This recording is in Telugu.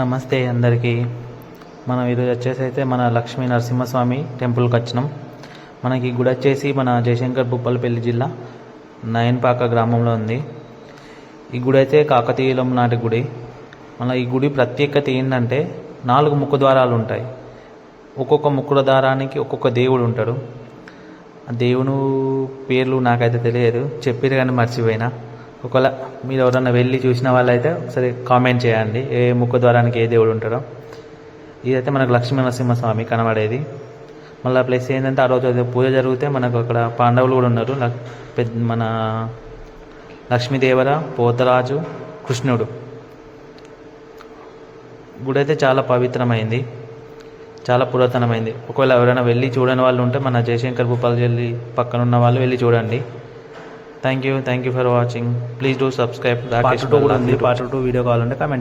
నమస్తే అందరికీ. మనం ఈరోజు వచ్చేసి అయితే మన లక్ష్మీ నరసింహస్వామి టెంపుల్కి వచ్చినాం. మనకి ఈ గుడి వచ్చేసి మన జయశంకర్ భూపాలపల్లి జిల్లా నయన్పాక గ్రామంలో ఉంది. ఈ గుడి అయితే కాకతీయులం నాటి గుడి. మన ఈ గుడి ప్రత్యేకత ఏంటంటే 4 ముఖద్వారాలు ఉంటాయి. ఒక్కొక్క ముఖద్వారానికి ఒక్కొక్క దేవుడు ఉంటాడు. ఆ దేవుని పేర్లు నాకైతే తెలియదు, చెప్పారు కానీ మర్చిపోయినా. ఒకవేళ మీరు ఎవరన్నా వెళ్ళి చూసిన వాళ్ళైతే ఒకసారి కామెంట్ చేయండి ఏ ముఖద్వారానికి ఏ దేవుడు ఉంటాడో. ఇదైతే మనకు లక్ష్మీ నరసింహస్వామి కనబడేది. మళ్ళీ ప్లస్ ఏంటంటే ఆ రోజు పూజ జరిగితే మనకు అక్కడ పాండవులు కూడా ఉన్నారు. మన లక్ష్మీదేవర, పోతరాజు, కృష్ణుడు. గుడి అయితే చాలా పవిత్రమైంది, చాలా పురాతనమైంది. ఒకవేళ ఎవరైనా వెళ్ళి చూడని వాళ్ళు ఉంటే మన జయశంకర్ భూపాలపల్లి పక్కన ఉన్న వాళ్ళు వెళ్ళి చూడండి. Thank you for watching. Please do subscribe. Part 2 కూడా ఉంది. పార్ట్ 2 వీడియో కావాలంటే కామెంట్